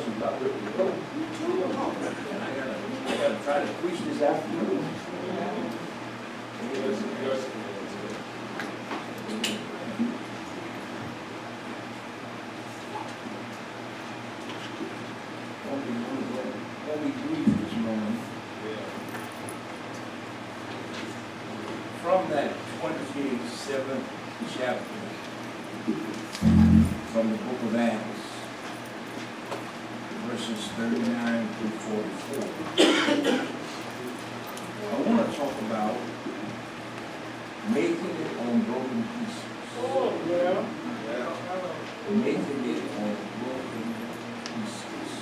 some about it. I gotta try to preach this afternoon. Won't be brief this morning. From that 27th chapter from the book of Acts, verses 39 through 44. I want to talk about making it on broken pieces. Oh, yeah. Making it on broken pieces.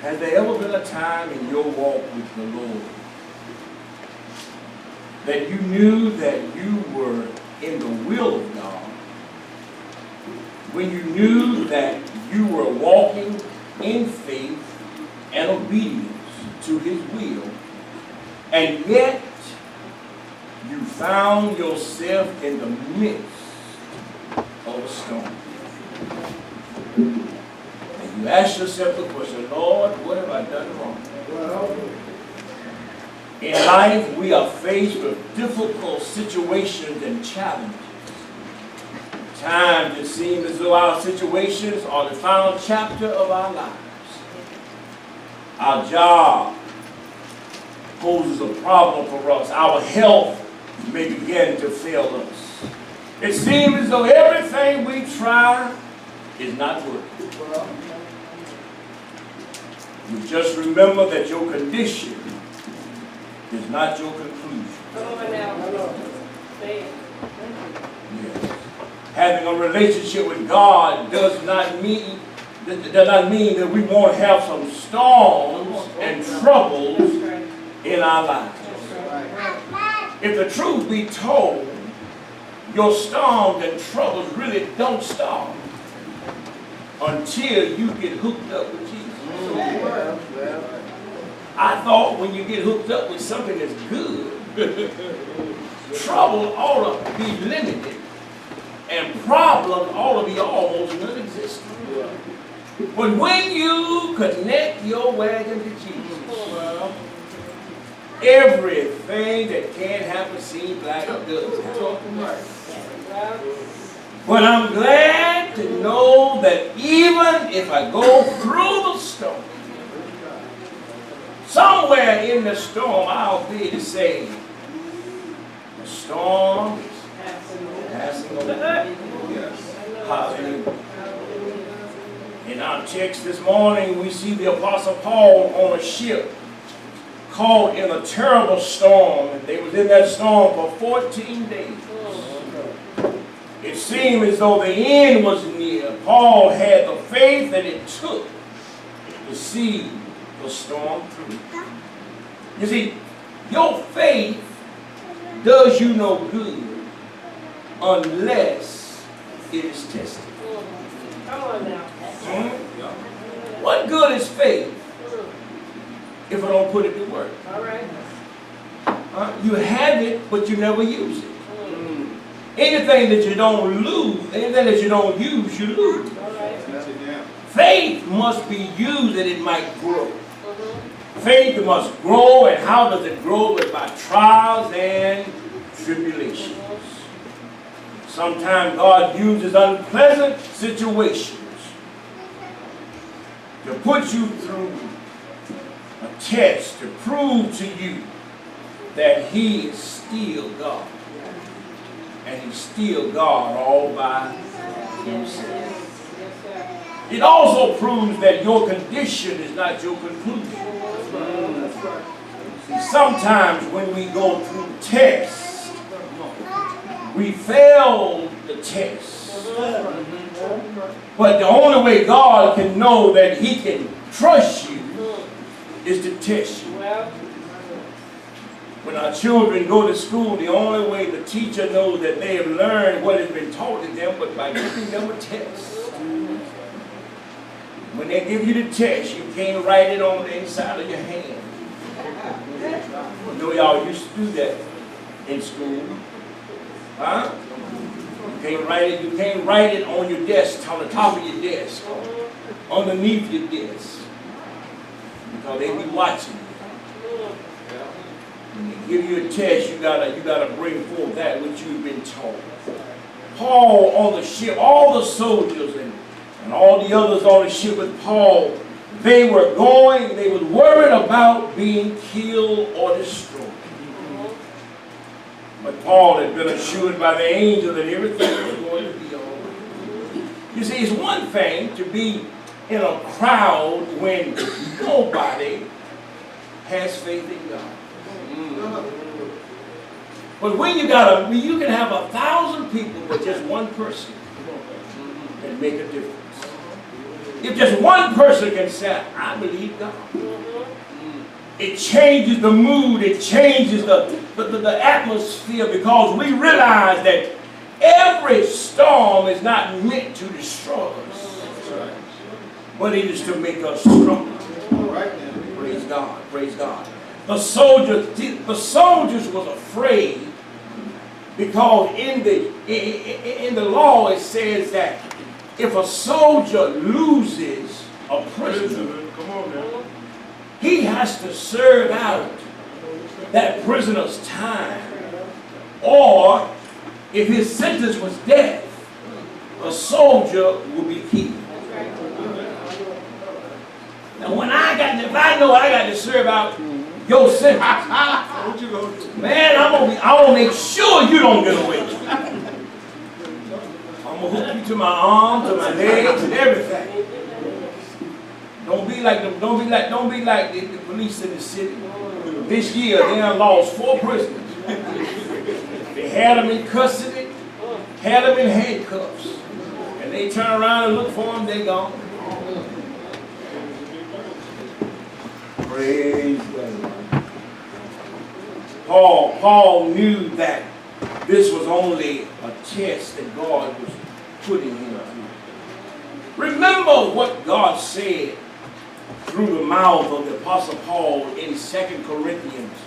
Has there ever been a time in your walk with the Lord that you knew that you were in the will of God, when you knew that you were walking in faith and obedience to His will, and yet you found yourself in the midst of a storm? And you ask yourself the question, Lord, what have I done wrong? In life, we are faced with difficult situations and challenges. Times it seems as though our situations are the final chapter of our lives. Our job poses a problem for us. Our health may begin to fail us. It seems as though everything we try is not working. You just remember that your condition is not your conclusion. Yes. Having a relationship with God does not mean that we won't have some storms and troubles in our lives. If the truth be told, your storms and troubles really don't stop until you get hooked up with Jesus. I thought when you get hooked up with something that's good, trouble ought to be limited and problems ought to be almost non-existent. But when you connect your wagon to Jesus, everything that can happen seems like it does happen. But I'm glad to know that even if I go through the storm, somewhere in the storm, I'll be able to say, the storm is passing over. Yes. Hallelujah. In our text this morning, we see the Apostle Paul on a ship caught in a terrible storm. And they was in that storm for 14 days. It seemed as though the end was near. Paul had the faith that it took to see the storm through. You see, your faith does you no good unless it is tested. Come on now. What good is faith if I don't put it to work? All right. You have it, but you never use it. Anything that you don't lose, anything that you don't use, you lose. All right. Faith must be used that it might grow. Faith must grow, and how does it grow? But by trials and tribulations. Sometimes God uses unpleasant situations to put you through a test to prove to you that He is still God. And He's still God all by Himself. It also proves that your condition is not your conclusion. See, sometimes when we go through tests, we fail the test. But the only way God can know that He can trust you is to test you. When our children go to school, the only way the teacher knows that they have learned what has been taught to them was by giving them a test. When they give you the test, you can't write it on the inside of your hand. You know y'all used to do that in school. Huh? You can't write it on your desk, on the top of your desk, or underneath your desk. Because they be watching you. When they give you a test, you gotta bring forth that which you've been taught. Paul on the ship, all the soldiers and all the others on the ship with Paul, they were worried about being killed or destroyed. But Paul had been assured by the angel that everything was going to be all right. You see, it's one thing to be in a crowd when nobody has faith in God. But when you can have 1,000 people, but just one person can make a difference. If just one person can say, I believe God, it changes the mood, it changes the atmosphere, because we realize that every storm is not meant to destroy us, but it is to make us stronger. Praise God, praise God. The soldiers was afraid, because in the law it says that if a soldier loses a prisoner, he has to serve out that prisoner's time. Or if his sentence was death, a soldier will be killed. Now if I know I got to serve out your sentence, man, I'm gonna make sure you don't get away. I'm gonna hook you to my arm, to my legs, and everything. Don't be like the police in the city. This year they have lost 4 prisoners. They had them in custody, had them in handcuffs, and they turn around and look for them. They gone. Praise God. Paul knew that this was only a test that God was putting him through. Remember what God said through the mouth of the Apostle Paul in 2 Corinthians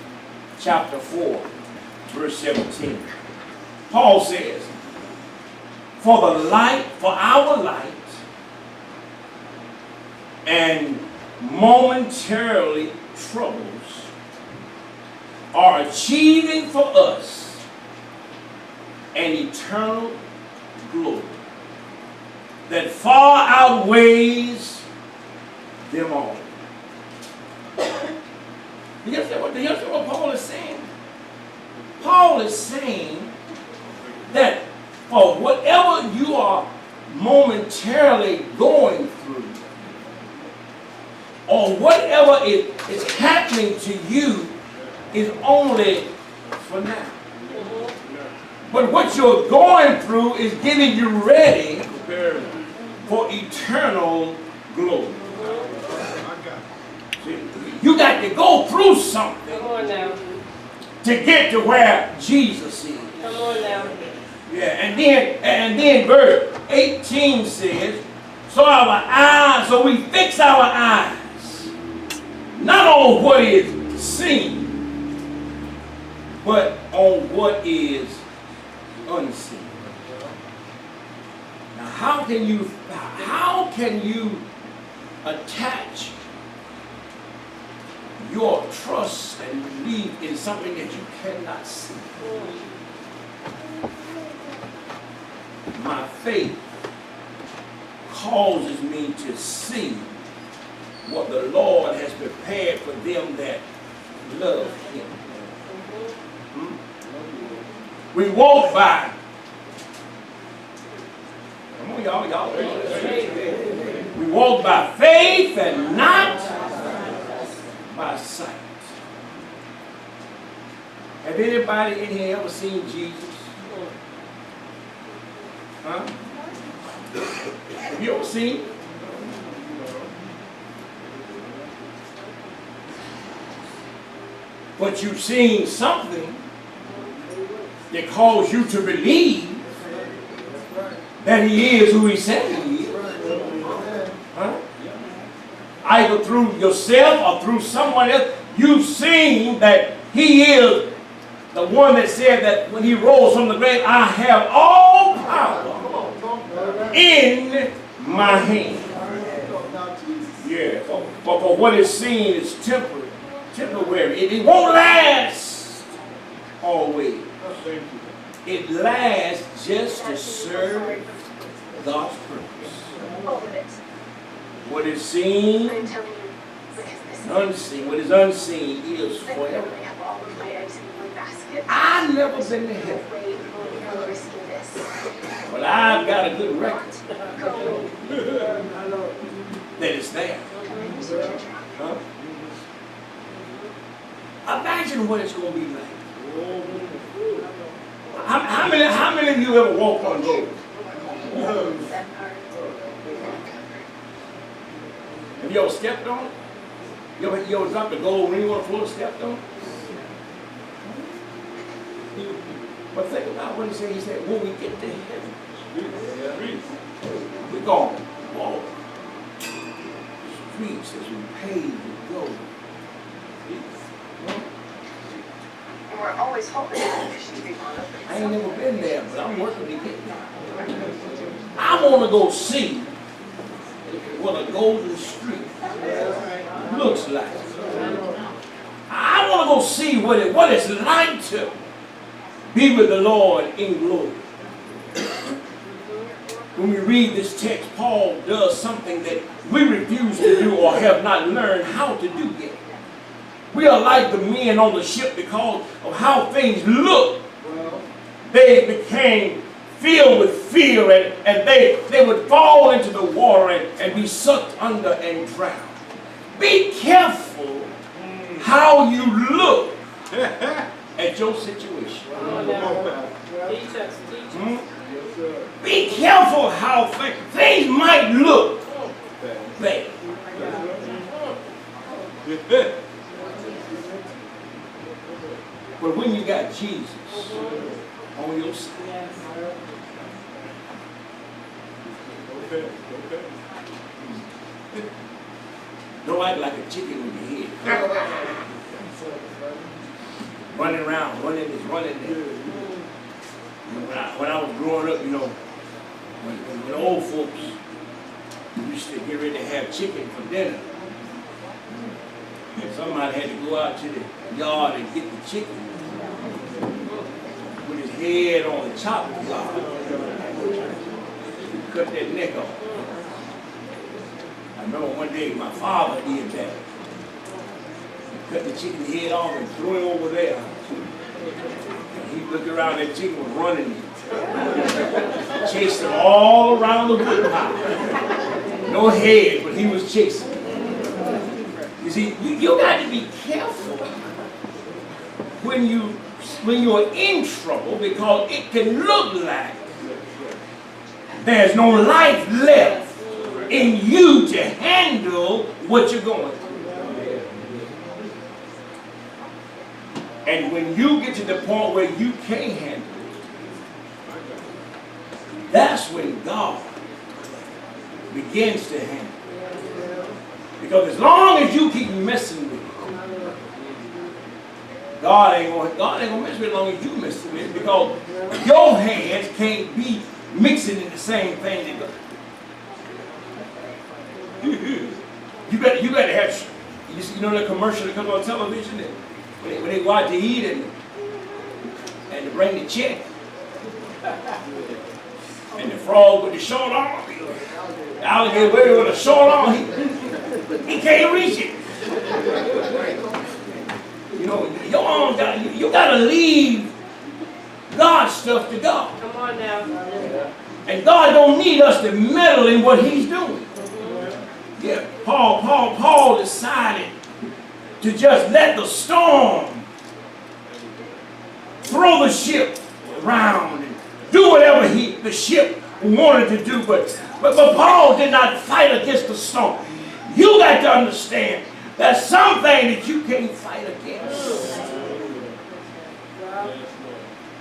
chapter 4, verse 17. Paul says, for our light and momentarily troubles are achieving for us an eternal glory that far outweighs them all. Do you understand what Paul is saying? Paul is saying that for whatever you are momentarily going through, or whatever is happening to you, is only for now. But what you're going through is getting you ready for eternal glory. See, you got to go through something to get to where Jesus is. Come on now. Yeah, and then verse 18 says, so we fix our eyes not on what is seen, but on what is unseen. Now, how can you attach your trust and belief in something that you cannot see? My faith causes me to see what the Lord has prepared for them that love Him. We walk by. Come on, y'all. We walk by faith and not by sight. Have anybody in here ever seen Jesus? Huh? Have you ever seen him? But you've seen something that caused you to believe that He is who He said He is. Huh? Either through yourself or through someone else, you've seen that He is The one that said that when he rose from the grave, I have all power in my hand. Yeah, but what is seen is temporary. It won't last always. It lasts just to serve God's purpose. What is seen, unseen. What is unseen is forever. I've never been to heaven, but I've got a good record that it's there. Huh? Imagine what it's going to be like. How many of you ever walked on gold? Have you ever stepped on it? You ever dropped the gold ring on the floor and stepped on it? But think about what he said. He said, when we get to heaven, we're going to walk streets as we pave with gold. We're always hoping I ain't never been there, but I'm working to get there. I want to go see what a golden street looks like. I want to go see what it's like to be with the Lord in glory. When we read this text, Paul does something that we refuse to do or have not learned how to do yet. We are like the men on the ship because of how things look. They became filled with fear and they would fall into the water and be sucked under and drown. Be careful how you look at your situation. Be careful how things might look bad. But when you got Jesus on your side, don't act like a chicken with your head. Running around, running this, running that. When I was growing up, you know, when old folks used to get ready to have chicken for dinner, somebody had to go out to the yard and get the chicken with his head on the chopping block. Cut that neck off. I remember one day my father did that. He cut the chicken head off and threw him over there. And he looked around, that chicken was running. Chased him all around the woodpile. No head, but he was chasing. You see, you got to be careful when you're in trouble, because it can look like there's no life left in you to handle what you're going through. And when you get to the point where you can't handle it, that's when God begins to handle it. Because as long as you keep messing with it, God ain't gonna mess with it as long as you messing with it, because your hands can't be mixing in the same thing that God. You better have, you know the commercial that comes on television that when they go out to eat and to bring the check, and the frog with the short arm, the alligator with a short arm, he can't reach it. You know, your arm you gotta leave God's stuff to God. Come on now. And God don't need us to meddle in what He's doing. Yeah, Paul decided to just let the storm throw the ship around and do whatever the ship wanted to do. But Paul did not fight against the storm. You got to understand there's something that you can't fight against.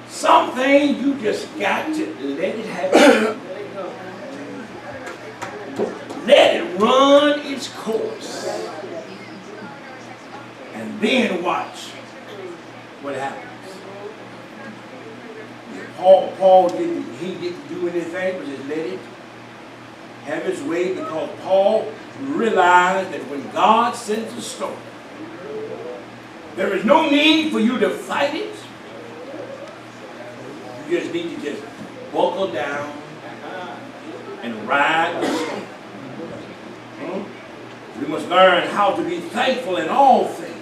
Something you just got to let it happen. Let it run its course. And then watch what happens. Paul didn't do anything, but just let it have its way, because Paul realized that when God sends a storm, there is no need for you to fight it. You just need to just buckle down and ride the storm. We must learn how to be thankful in all things,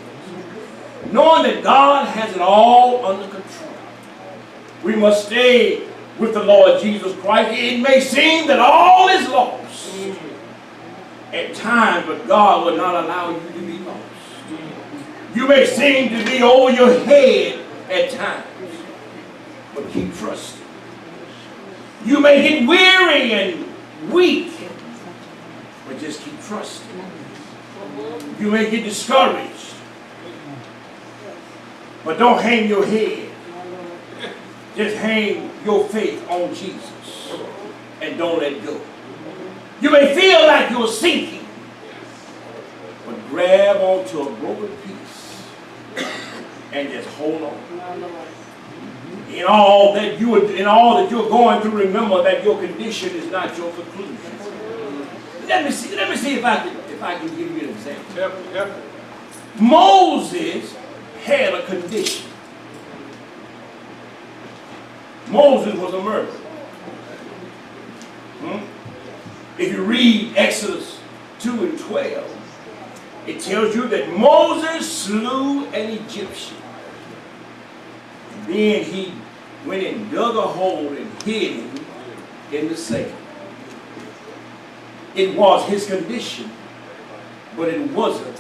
knowing that God has it all under control. We must stay with the Lord Jesus Christ. It may seem that all is lost at times, but God will not allow you to be lost. You may seem to be over your head at times, but keep trusting. You may get weary and weak, but just keep trusting. You may get discouraged, but don't hang your head. Just hang your faith on Jesus and don't let go. You may feel like you're sinking, but grab onto a broken piece and just hold on. In all that you're going through, remember that your condition is not your conclusion. Let me see if I can give you an example. Moses had a condition. Moses was a murderer. If you read Exodus 2 and 12, it tells you that Moses slew an Egyptian. Then he went and dug a hole and hid him in the sand. It was his condition, but it wasn't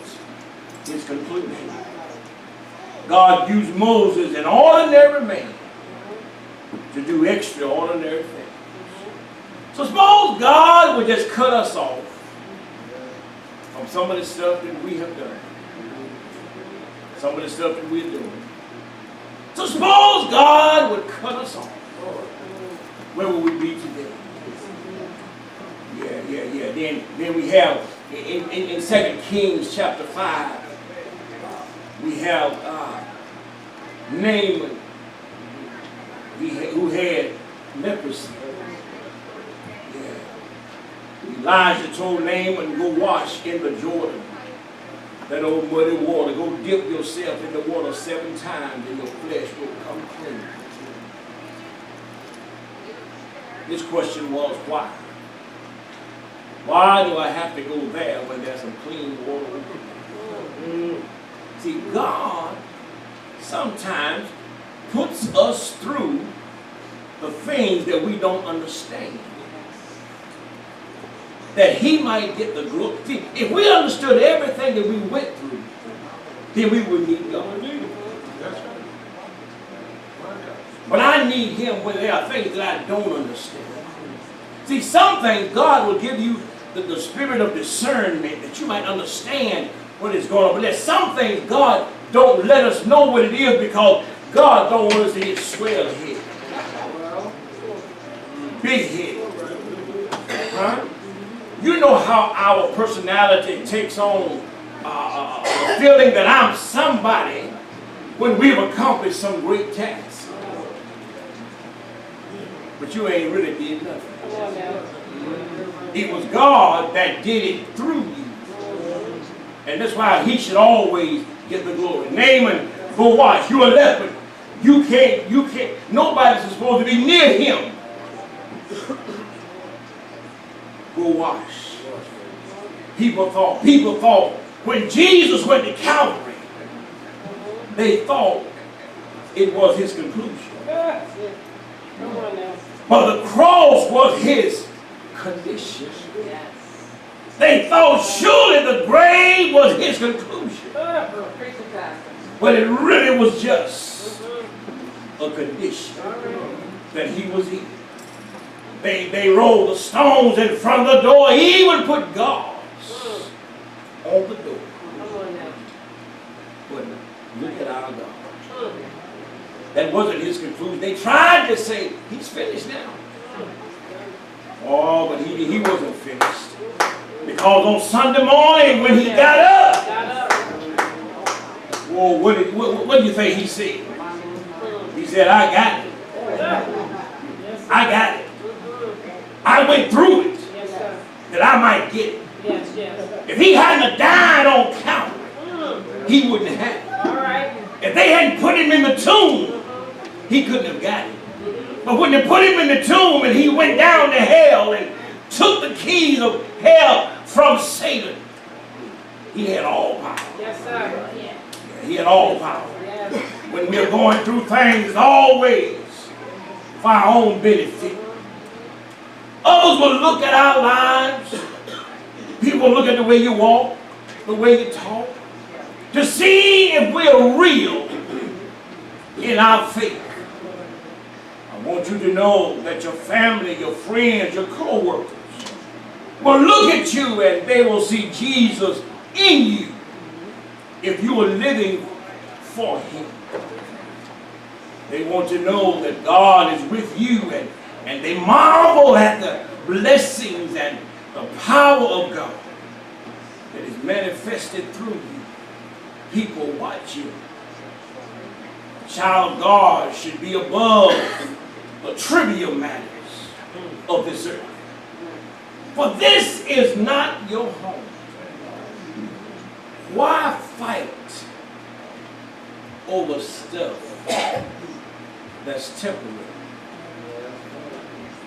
his conclusion. God used Moses, an ordinary man, to do extraordinary things. So suppose God would just cut us off from some of the stuff that we have done. Some of the stuff that we're doing. So suppose God would cut us off. Where would we be today? Yeah. Then we have, in 2 Kings chapter 5, we have Naaman, who had leprosy. Elijah told Naaman, go wash in the Jordan, that old muddy water. Go dip yourself in the water 7 times and your flesh will come clean. His question was, why? Why do I have to go there when there's some clean water? See, God sometimes puts us through the things that we don't understand, that He might get the glory. See, if we understood everything that we went through, then we would need God. But I need Him when there are things that I don't understand. See, some things God will give you the spirit of discernment that you might understand what is going on. But there's some things God don't let us know what it is, because God don't want us to get swell head, big head. Huh? You know how our personality takes on a feeling that I'm somebody when we've accomplished some great task. But you ain't really did nothing. It was God that did it through you. And that's why He should always get the glory. Naaman, go wash. You're a leper. You can't, nobody's supposed to be near him. Go wash. People thought when Jesus went to Calvary, they thought it was His conclusion. But the cross was His condition. They thought surely the grave was His conclusion. But it really was just a condition that He was in. They rolled the stones in front of the door. He even put guards on the door. But look at our God. That wasn't His conclusion. They tried to say, He's finished now. Oh, but he wasn't finished. Because on Sunday morning when He got up, well, what do you think He said? He said, I got it. I got it. I went through it Yes, sir. that I might get it. Yes, yes. If he hadn't died on Calvary, he wouldn't have it. All right. If they hadn't put him in the tomb, he couldn't have got it. But when they put him in the tomb and he went down to hell and took the keys of hell from Satan, he had all power. Yes, sir. He had all power. Yes. When we're going through things, it's always for our own benefit. Others will look at our lives. People will look at the way you walk, the way you talk, to see if we're real in our faith. I want you to know that your family, your friends, your co-workers will look at you and they will see Jesus in you if you are living for him. They want to know that God is with you, and they marvel at the blessings and the power of God that is manifested through you. People watch you. A child of God should be above the trivial matters of this earth. For this is not your home. Why fight over stuff that's temporary?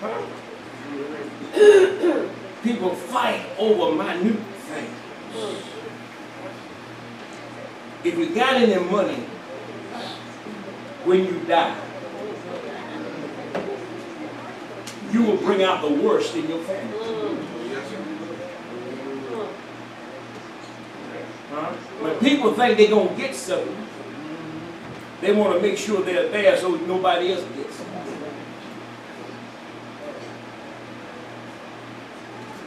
Huh? People fight over minute things. If you got any money when you die, you will bring out the worst in your family. Huh? When people think they're going to get something, they want to make sure they're there so nobody else gets it.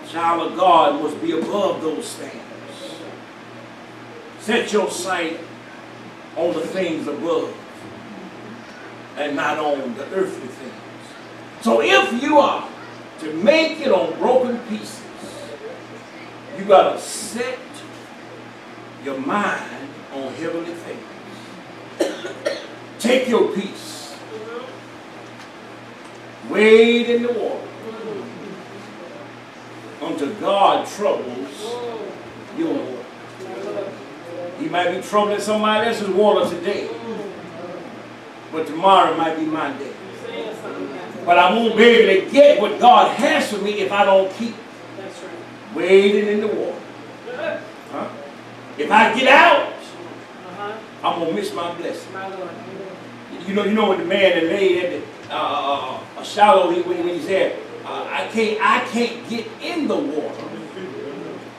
Child of God must be above those things. Set your sight on the things above and not on the earthly things. So if you are to make it on broken pieces, you got to set your mind on heavenly things. Take your peace. Wade in the water until God troubles your water. He might be troubling somebody else's water today, but tomorrow might be my day. But I won't be able to get what God has for me if I don't keep wading in the water. Huh? If I get out, I'm gonna miss my blessing. You know what the man that laid at a shallow when he said, I can't get in the water.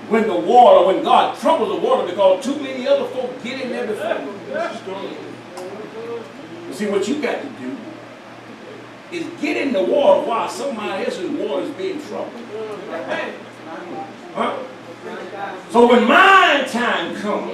When God troubles the water, because too many other folk get in there before. You see, what you got to do is get in the water while somebody else's water is being troubled. Huh? So when my time comes,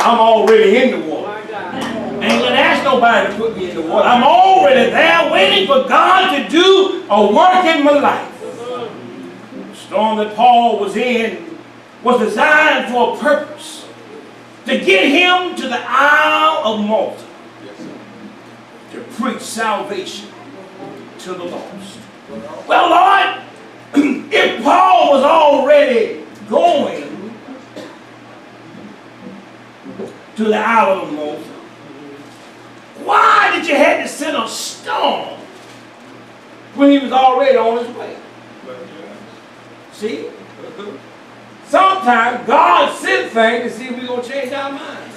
I'm already in the water. I ain't gonna ask nobody to put me in the water. I'm already there waiting for God to do a work in my life. The storm that Paul was in was designed for a purpose. To get him to the Isle of Malta. To preach salvation to the lost. Well, Lord, if Paul was already going to the Isle of Malta, why did you have to send a storm when he was already on his way? See? Sometimes God sends things to see if we're going to change our minds.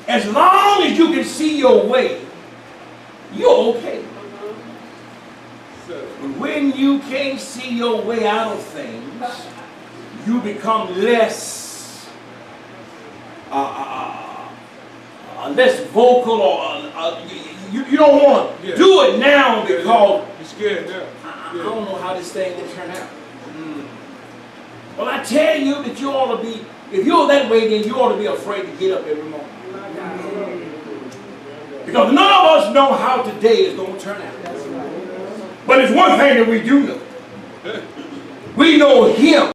As long as you can see your way, you're okay. But when you can't see your way out of things, you become less less vocal, or you don't want to do it now because you're scared now. I don't know how this thing will turn out. Well, I tell you that you ought to be, if you're that way, then you ought to be afraid to get up every morning. Because none of us know how today is going to turn out. But it's one thing that we do know. We know Him.